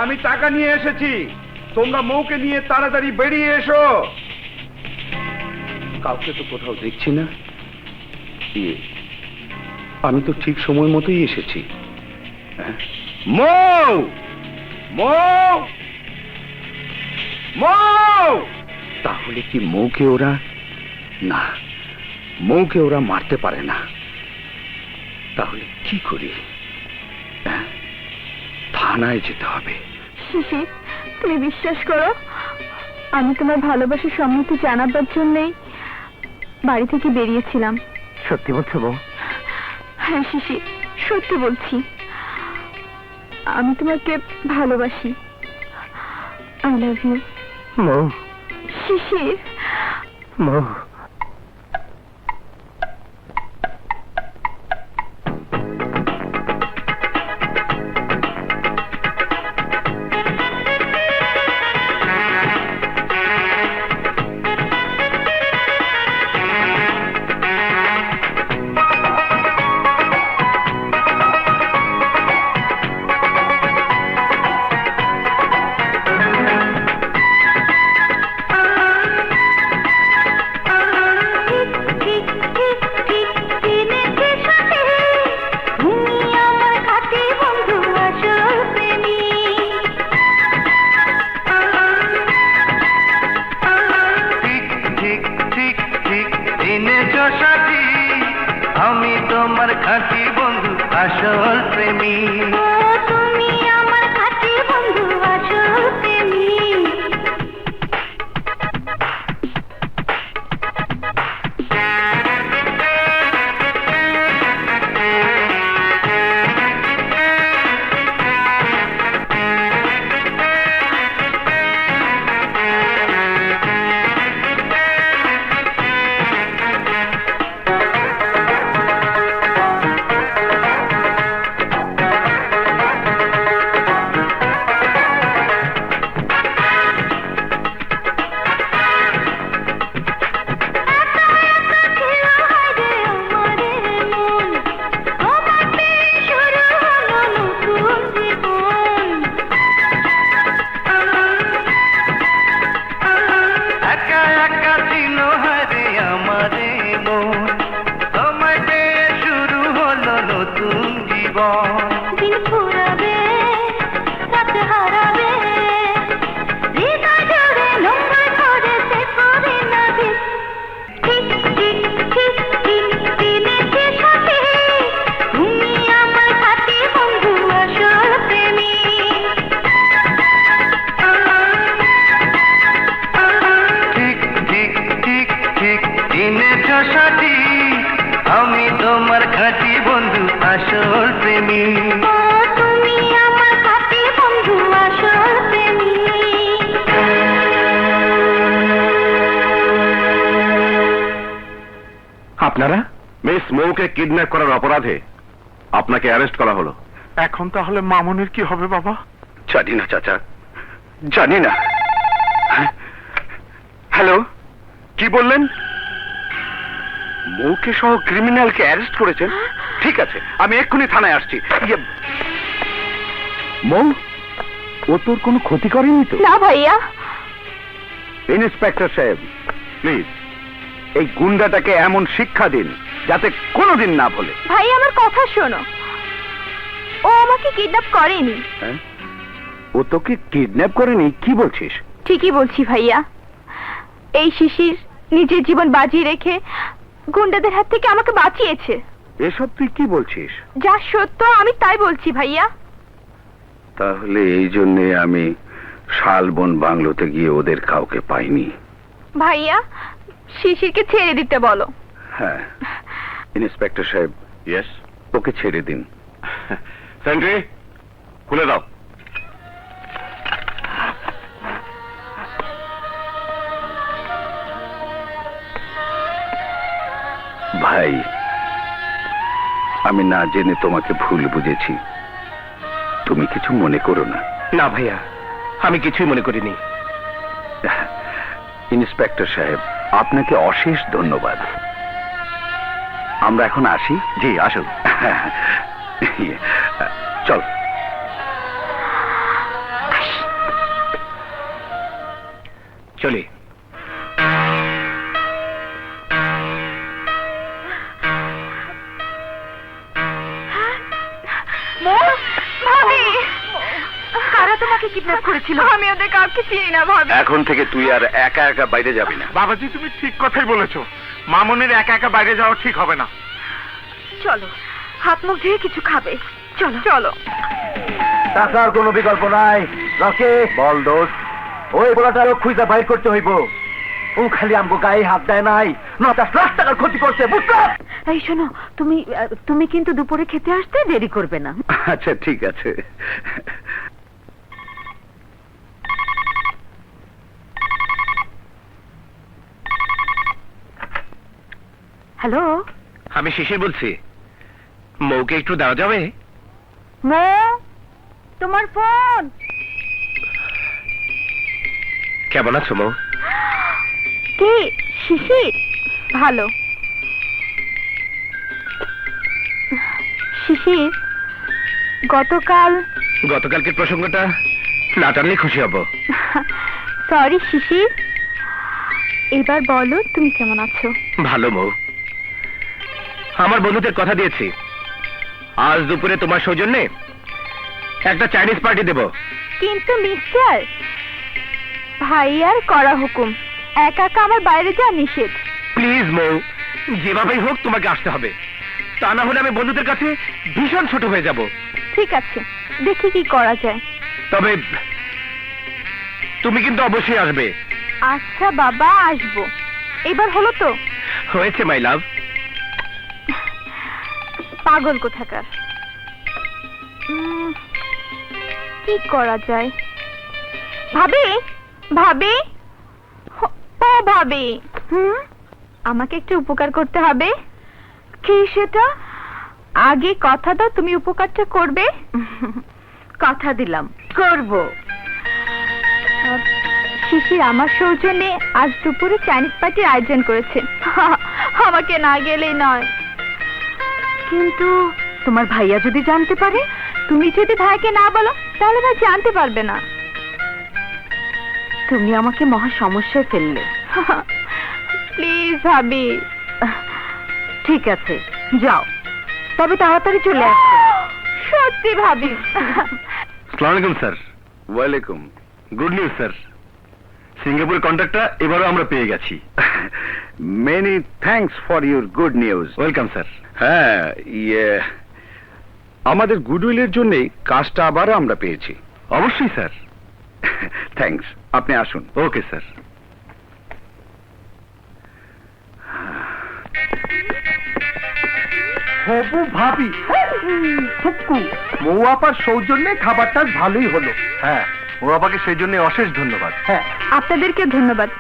আমি টাকা নিয়ে এসেছি, তোমরা মৌকে নিয়ে তাড়াতাড়ি বেরিয়ে এসো। কাউকে তো কোথাও দেখছি না। আমি তো ঠিক সময় মতোই এসেছি। মৌ, মৌ, মৌ। তাহলে কি মৌকে ওরা, না, মৌকে ওরা মারতে পারে না। তাহলে কি করি? থানায় যেতে হবে। শিশির, তুমি বিশ্বাস করো, আমি তোমার ভালোবাসার সম্মতি জানাবার জন্যই বাড়ি থেকে বেরিয়েছিলাম। সত্যি বলছো বউ? হ্যাঁ শিশির, সত্যি বলছি। আমি তোমাকে ভালোবাসি। I love you. Mou, Shishir. Mou. আমি তোমার খাঁটি বন্ধু, আসল প্রেমী। তুমি আমার খাঁটি বন্ধু, আসল প্রেমী। নতুন জীবন। দিন ফুরাবে, রাত হারাবে, হৃদয় জুড়ে নোংর ধরেছে করে না বিষ। ঠিক ঠিক ঠিক ঠিক দিনেছে সাথে, তুমি আমার সাথী বন্ধু আসল প্রেমী। ঠিক ঠিক ঠিক ঠিক চিনেছ সঠিক, আমি তোমার খাঁটি বন্ধু আসল প্রেমী। ও তুমি আমার সাথী বন্ধু আসল প্রেমী। আপনারা মিস মৌকে কিডন্যাপ করার অপরাধে আপনাকে অ্যারেস্ট করা হলো। এখন তাহলে মামুনের কি হবে বাবা? জানি না চাচা, জানি না। হ্যালো, কি বললেন? মৌকে সহ ক্রিমিনালকে অ্যারেস্ট করেছেন? ঠিক আছে, আমি এক্ষুনি থানায় আসছি। মৌ, ও তোর কোনো ক্ষতি করেনি তো? না ভাইয়া। ইন্সপেক্টর সাহেব, প্লিজ এই গুন্ডাটাকে এমন শিক্ষা দিন যাতে কোনোদিন না ভোলে। ভাই আমার কথা শোনো, ও আমাকে কিডন্যাপ করেনি। হ্যাঁ? ও তোকে কিডন্যাপ করেনি? কি বলছিস? ঠিকই বলছি ভাইয়া। এই শিশির নিজের জীবন বাজি রেখে গুন্ডাদের হাত থেকে আমাকে বাঁচিয়েছে। এসব তুই কি বলছিস? যা সত্য আমি তাই বলছি ভাইয়া। তাহলে এই জন্যে আমি শালবন বাংলোতে গিয়ে ওদের কাউকে পাইনি। ভাইয়া শিশিরকে ছেড়ে দিতে বলো। হ্যাঁ, ইন্সপেক্টর সাহেব। ইয়েস, ওকে ছেড়ে দিন। সেন্ট্রি, খুলে দাও। ভাই, আমি না জেনে তোমাকে ভুল বুঝেছি, তুমি কিছু মনে করো না। না ভাইয়া, আমি কিছুই মনে করিনি। ইন্সপেক্টর সাহেব, আপনাকে অশেষ ধন্যবাদ। আমরা এখন আসি। জি, আসুন। চল। চলি। ভাবি, কারা তোমাকে কিডন্যাপ করেছিল? আমি ওদের কাউকে চিনি না ভাবি। এখন থেকে তুই আর একা একা বাইরে যাবি না। বাবাজি তুমি ঠিক কথাই বলেছো, মামুনের একা একা বাইরে যাওয়া ঠিক হবে না। চলো, হাত মুখ ধুয়ে কিছু খাবে। চলো চলো। টাকার কোনো বিকল্প নাই। রকে বল দোষ, ওই বলাটারও খুঁজে বাইর করতে হইব। ও খালি আমগো গায়ে হাত দেয় নাই, 9-10 লাখ টাকার ক্ষতি করছে, বুঝছো? এই শোনো, তুমি কিন্তু দুপুরে খেতে আসতে দেরি করবে না। আচ্ছা ঠিক আছে। হ্যালো আমি শিশির বলছি, মৌকে একটু দেওয়া যাবে? মো, তোমার ফোন। কেমন আছো মৌ? কি শিশির? ভালো। শিশির, গতকালকের প্রসঙ্গটা না টানলে খুশি হব। সরি শিশির, এবার বলো তুমি কেমন আছো? ভালো মৌ, আমার বন্ধুদের কথা দিয়েছি আজ দুপুরে তোমার সৌজন্যে একটা চাইনিজ পার্টি দেব। কিন্তু মিস্টার, ভাইয়ার করা হুকুম, একা একা আমার বাইরে যাওয়া নিষেধ। প্লিজ মৌ, যেভাবেই হোক তোমাকে আসতে হবে, তা না হলে আমি বন্ধুদের কাছে ভীষণ ছোট হয়ে যাব। ঠিক আছে, দেখি কি করা যায়। তবে তুমি কিন্তু অবশ্যই আসবে। আচ্ছা বাবা, আসবো। এবার হলো তো? হয়েছে মাই লাভ। পাগল কোথাকার। কি করা যায়? ভাবি, ভাবি, ও ভাবি, আমাকে একটু উপকার করতে হবে। কি সেটা? আগে কথা দাও তুমি উপকারটা করবে। কথা দিলাম, করব। শিশির আমার সৌজন্যে আজ দুপুরে চাইনিজ পার্টির আয়োজন করেছে। আমাকে না গেলেই নয়। কিন্তু তোমার ভাইয়া যদি জানতে পারে? তুমি যদি ভাইকে না বলো তাহলে ভাই জানতে পারবে না। তুমি আমাকে মহা সমস্যায় ফেললে। প্লিজ ভাবি। ঠিক আছে, যাও, তবে তাড়াতাড়ি চলে আসবে। সত্যি ভাবি। আসসালামু আলাইকুম স্যার। ওয়ালাইকুম। গুড নিউজ স্যার, সিঙ্গাপুর কন্ট্রাক্টটা এবারও আমরা পেয়ে গেছি। Many thanks for your good news. Welcome sir. হ্যাঁ, আমাদের গুডউইলের জন্য কাজটা আবারও আমরা পেয়েছি। অবশ্যই স্যার। থ্যাঙ্কস, আপনি আসুন। Okay sir. হবু ভাবি ফুক্কু মৌ আপার সৌজন্যে খাবারটা ভালোই হলো। হ্যাঁ, ও আপাকে সেই জন্য অশেষ ধন্যবাদ। হ্যাঁ, আপনাদেরকে ধন্যবাদ।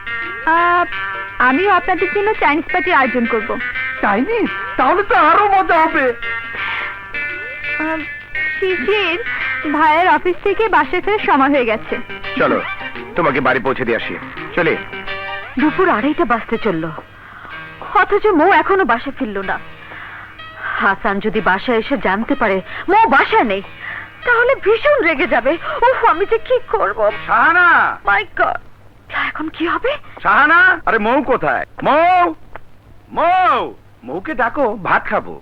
আমিও আপনাদের জন্য চাইনিজ পার্টির আয়োজন করব। চাইনিজ? তাহলে তো আরো মজা হবে। শিশির ভাইয়ের অফিস থেকে বাসায় ফেরার সময় হয়ে গেছে। চলো তোমাকে বাড়ি পৌঁছে দিয়ে আসি। চলে। দুপুর 2:30 বাজতে চললো, অথচ মৌ এখনো বাসা ফিরলো না। হাসান যদি বাসায় এসে জানতে পারে মৌ বাসা নেই, তাহলে ভীষণ রেগে যাবে। উফ, আমি যে কি করবো। শাহানা, মাই গড, এখন কি হবে? শাহানা, আরে মৌ কোথায়? মৌ, মৌ, মৌকে ডাকো, ভাত খাবো।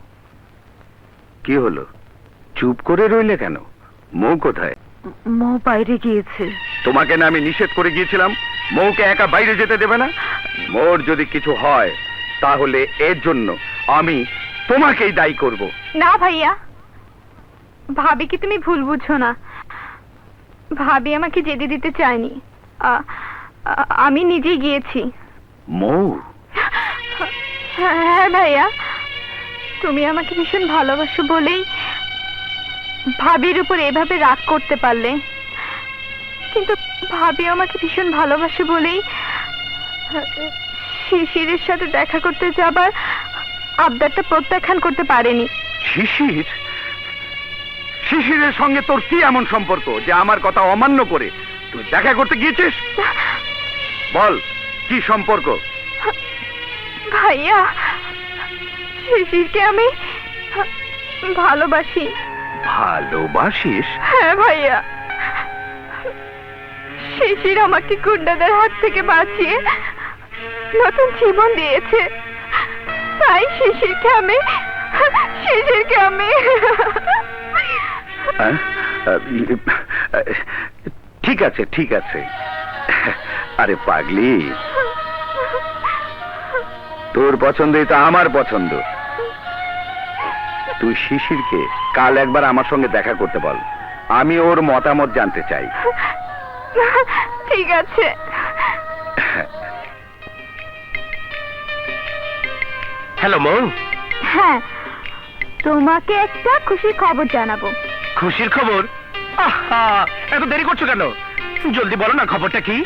কি হলো, চুপ করে রইলে কেন? মৌ কোথায়? মৌ বাইরে গিয়েছে। তোমাকে না আমি নিষেধ করে গিয়েছিলাম মৌকে একা বাইরে যেতে দেবে না? মোর যদি কিছু হয় তাহলে এর জন্য আমি তোমাকেই দায়ী করব। না ভাইয়া, ভাবিকে তুমি ভুল বুঝছো না। ভাবি আমাকে যেতে দিতে চায়নি। আমি নিজেই গিয়েছি। মৌ, হ্যাঁ ভাইয়া, তুমি আমাকে ভীষণ ভালোবাসো বলেই ভাবির উপর এভাবে রাগ করতে পারলে, কিন্তু ভাবি আমাকে ভীষণ ভালোবাসে বলেই শিশিরের সাথে দেখা করতে যাবার আবদারটা প্রত্যাখ্যান করতে পারেনি। শিশির? শিশিরের সঙ্গে তোর কি এমন সম্পর্ক যে আমার কথা অমান্য করে তুই দেখা করতে গিয়েছিস? বল, কি সম্পর্ক? ভাইয়া, শিশিরকে আমি ভালোবাসি। ভালোবাসিস? হ্যাঁ ভাইয়া, শিশির আমাকে গুন্ডাদের হাত থেকে বাঁচিয়ে নতুন জীবন দিয়েছে, তাই শিশিরকে আমি আহ, ঠিক আছে, ঠিক আছে। আরে পাগলি, তোর পছন্দই তো আমার পছন্দ। তুই শিশিরকে কাল একবার আমার সঙ্গে দেখা করতে বল, আমি ওর মতামত জানতে চাই। ঠিক আছে। হ্যালো মৌ। হ্যাঁ, তোমাকে একটা খুশির খবর জানাবো। খুশির খবর? আহা, এত দেরি করছো কেন? জলদি বলো না, খবরটা কি?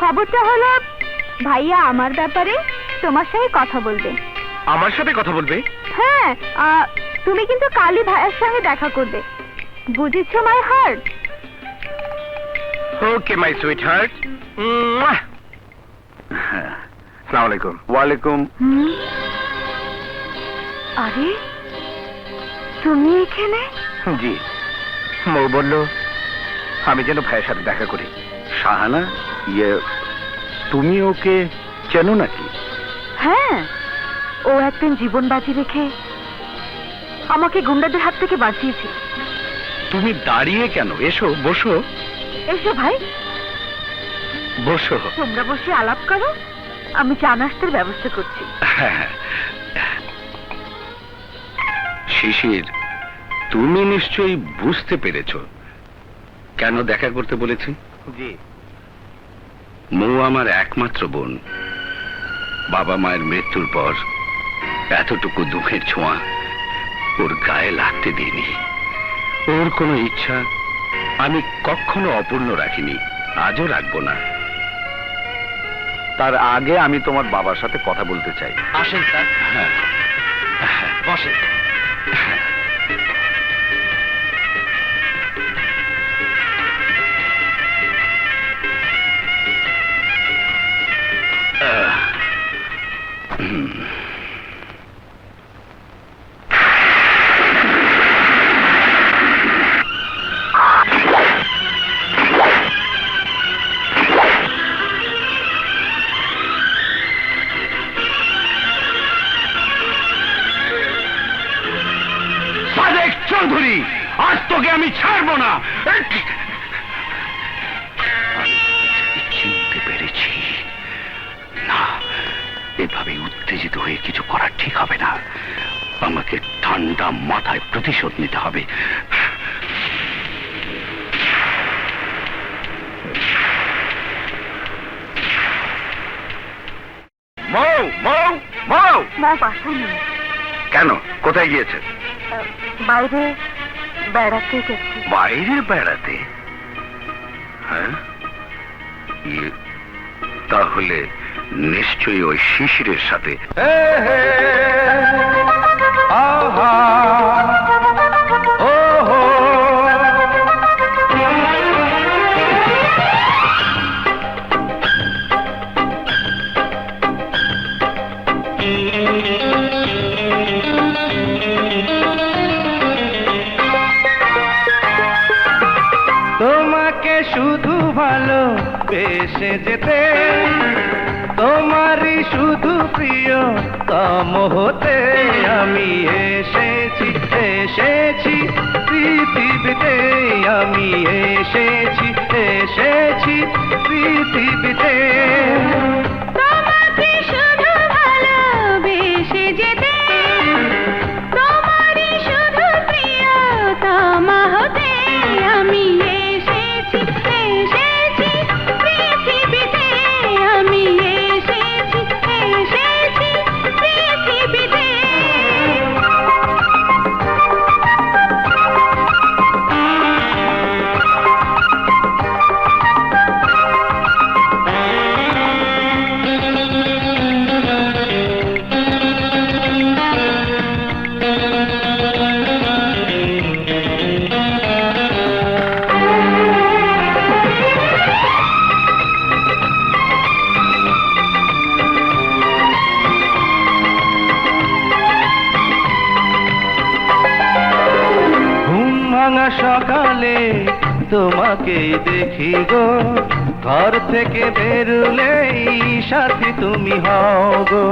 খবরটা হলো ভাইয়া আমার ব্যাপারে তোমার সাথে কথা বলবে। আমার সাথে কথা বলবে? হ্যাঁ, তুমি কিন্তু কালই ভাইয়ের সঙ্গে দেখা করবে, বুঝেছো my heart? Okay my sweet heart. আসসালামু আলাইকুম। ওয়ালাইকুম। আরে, তুমি এখানে? জি, মৌ বলল আমি যেন ভাইয়ের সাথে দেখা করি। শাহানা, তুমি ওকে চেনো নাকি? হ্যাঁ, ও একদিন জীবন বাজি রেখে আমাকে গুন্ডাদের হাত থেকে বাঁচিয়েছে। তুমি দাঁড়িয়ে কেন? এসো, বসো। এসো ভাই, বসো। তোমরা বসে আলাপ করো, আমি চা নাস্তার ব্যবস্থা করছি। শিশির, তুমি নিশ্চয়ই বুঝতে পেরেছো কেন দেখা করতে বলেছি? জি। মৌ আমার একমাত্র বোন। বাবা মায়ের মৃত্যুর পর এতটুকু দুঃখের ছোঁয়া ওর গায়ে লাগতে দিইনি। ওর কোনো ইচ্ছা আমি কখনো অপূর্ণ রাখিনি, আজও রাখবো না। তার আগে আমি তোমার বাবার সাথে কথা বলতে চাই। আসেন স্যার। হ্যাঁ, বসেন। চৌধুরী, আজ তোকে আমি ছাড়বো না। আমি চিনতে পেরেছি না, এভাবে উত্তেজিত হয়ে কিছু করা ঠিক হবে না। আমাকে ঠান্ডা মাথায় প্রতিশোধ নিতে হবে। মৌ, মৌ, মৌ! মা বাসায় নেই, কেন, কোথায় গিয়েছে? বাইরে বেড়াতে গেছে। বাইরে বেড়াতে? হ্যাঁ, তাহলে নিশ্চয়ই ওই শিশিরের সাথে। তোমাকে শুধু ভালো বেসে যেতে, তোমারই শুধু প্রিয় তম হতে আমি এসেছি, এসেছি পৃথিবীতে, আমি এসেছি, এসেছি পৃথিবীতে। তোমাকে শুধু ভালোবেসে যেতে, তোমারই শুধু প্রিয়তম হতে আমি এসেছি, এসেছি পৃথিবীতে, আমি এসেছি, এসেছি পৃথিবীতে। ঘুম ভাঙা সকালে তোমাকে দেখি গো, ঘর থেকে বেরুলেই সাথী তুমি হও গো।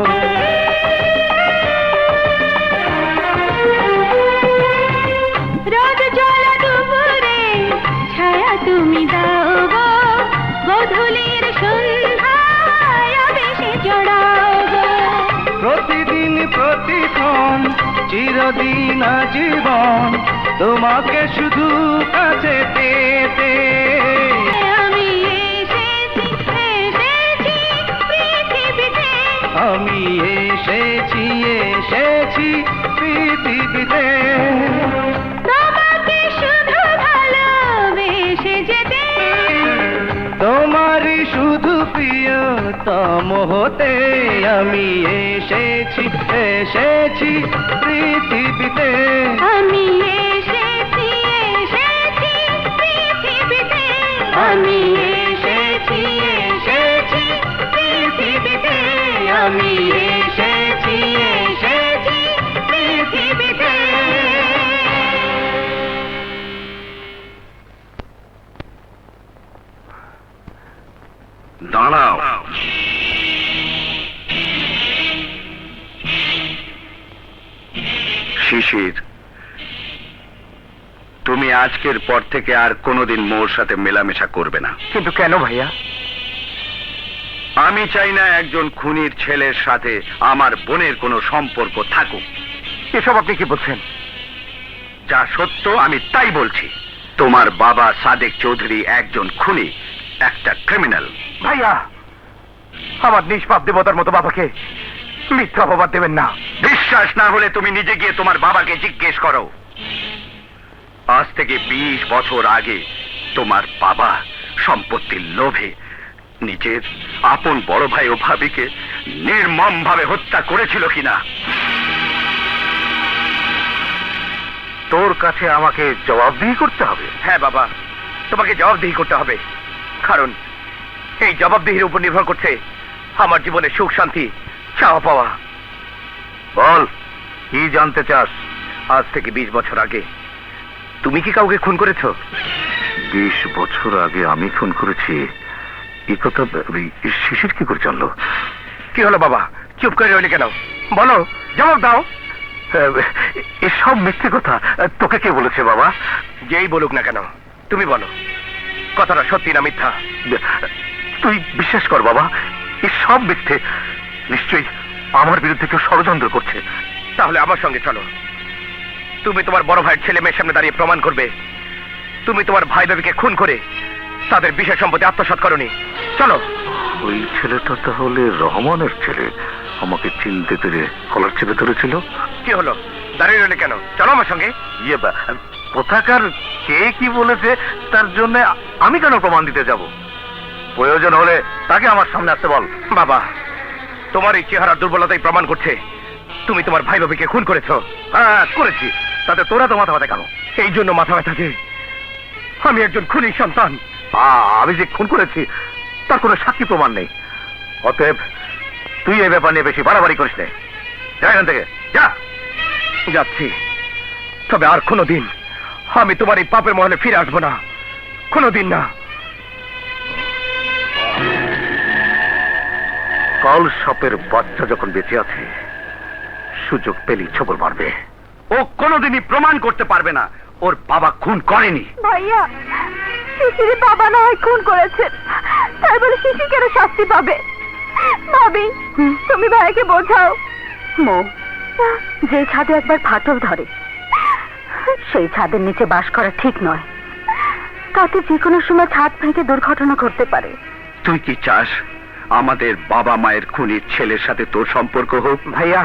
রোদ জ্বলা দুপুরে ছায়া তুমি দাও গো, গোধূলির সন্ধ্যায় আবেশে জড়াও গো। প্রতিদিন প্রতিক্ষণ চিরদিন আজীবন তোমাকে শুধু কাছে পেতে আমি এসেছি, এসেছি পৃথিবীতে। আমি এসেছি, এসেছি পৃথিবীতে। তোমাকে শুধু ভালোবেসে যেতে, তোমারই শুধু প্রিয়তম হতে আমি এসেছি, এসেছি পৃথিবীতে। আমি এসেছি, এসেছি পৃথিবীতে। আমি এসেছি, এসেছি পৃথিবীতে। আমি এসেছি, এসেছি পৃথিবীতে। দাঁড়াও, শিশির, তুমি আজকের পর থেকে আর কোনোদিন মোর সাথে মেলামেশা করবে না। কিন্তু কেন ভাইয়া? আমি চাই না একজন খুনির ছেলের সাথে আমার বোনের কোনো সম্পর্ক থাকুক। এসব আপনি কি বলছেন? যা সত্য আমি তাই বলছি। তোমার বাবা সাদেক চৌধুরী একজন খুনি, একটা ক্রিমিনাল। ভাইয়া, আমার নিষ্পাপ দেবতার মতো বাবাকে মিথ্যা অপবাদ দেবেন না। বিশ্বাস না হলে তুমি নিজে গিয়ে তোমার বাবাকে জিজ্ঞেস করো। আজ থেকে 20 বছর আগে তোমার বাবা সম্পত্তির লোভে নিজের আপন বড় ভাই ও ভাবিকে নির্মম ভাবে হত্যা করেছিল কিনা। তোর কাছে আমাকে জবাবদিহি করতে হবে? হ্যাঁ বাবা, তোমাকে জবাবদিহি করতে হবে, কারণ এই জবাবদিহির উপর নির্ভর করছে আমার জীবনের সুখ শান্তি চাওয়া পাওয়া। বল, কি জানতে চাস? আজ থেকে 20 বছর আগে তুমি কি কাউকে খুন করেছো? 20 বছর আগে আমি খুন করেছি, এই কথা শিশির কি করে জানলো? কি হলো বাবা, চুপ করে রইলে কেন? বলো, জবাব দাও। এসব মিথ্যে কথা তোকে কে বলেছে বাবা? যেই বলুক না কেন, তুমি বলো কথাটা সত্যি না মিথ্যা? তুই বিশ্বাস কর বাবা, এসব মিথ্যে। নিশ্চয়ই আমার বিরুদ্ধে কেউ ষড়যন্ত্র করছে। তাহলে আমার সঙ্গে চলো। তুমি তোমার বড় ভাইয়ের ছেলে মেয়ের সামনে দাঁড়িয়ে প্রমাণ করবে তুমি তোমার ভাই ভাবিকে খুন করে তাদের বিশেষ সম্পত্তি আত্মসাৎ করনি। চলো। ওই ছেলেটা তাহলে রহমানের ছেলে, আমাকে চিনতে পেরে কলার চেপে ধরেছিল। কি হলো, দাঁড়িয়ে রইলে কেন? চলো আমার সঙ্গে। ইয়ে কোথাকার কে কি বলেছে তার জন্য আমি কেন প্রমাণ দিতে যাব? প্রয়োজন হলে তাকে আমার সামনে আসতে বল। বাবা, তোমার এই চেহারার দুর্বলতাই প্রমাণ করছে তুমি তোমার ভাই ভাবিকে খুন করেছো। হ্যাঁ করেছি, তাতে তোরা তো মাথা ব্যথা কেন? এই জন্য মাথা ব্যথা যে আমি একজন খুনি সন্তান। আমি যে খুন করেছি তার কোনো সাক্ষী প্রমাণ নেই। অতএব তুই এই ব্যাপার নিয়ে বেশি বাড়াবাড়ি করিস নে। যা এখান থেকে, যা। যাচ্ছি, তবে আর কোনোদিন আমি তোমার এই পাপের মহলে ফিরে আসবো না, কোনোদিন না। কাল সাপের বাচ্চা যখন বেঁচে আছে, সুযোগ পেলেই ছবল মারবে। ও কোনোদিনই প্রমাণ করতে পারবে না ওর বাবা খুন করেনি। ভাইয়া, শিশির বাবা না হয় খুন করেছে, তাই বলে শিশির কেন শাস্তি পাবে? ভাবি, তুমি ভাইকে বোঝাও। মো, যে ছাদে একবার ফাটল ধরে সেই ছাদের নিচে বাস করা ঠিক নয়। তাতে যে কোনো সময় ছাদ ভেঙে দুর্ঘটনা ঘটতে পারে। তুই কি চাস আমাদের বাবা মায়ের খুনির ছেলের সাথে তোর সম্পর্ক হোক? ভাইয়া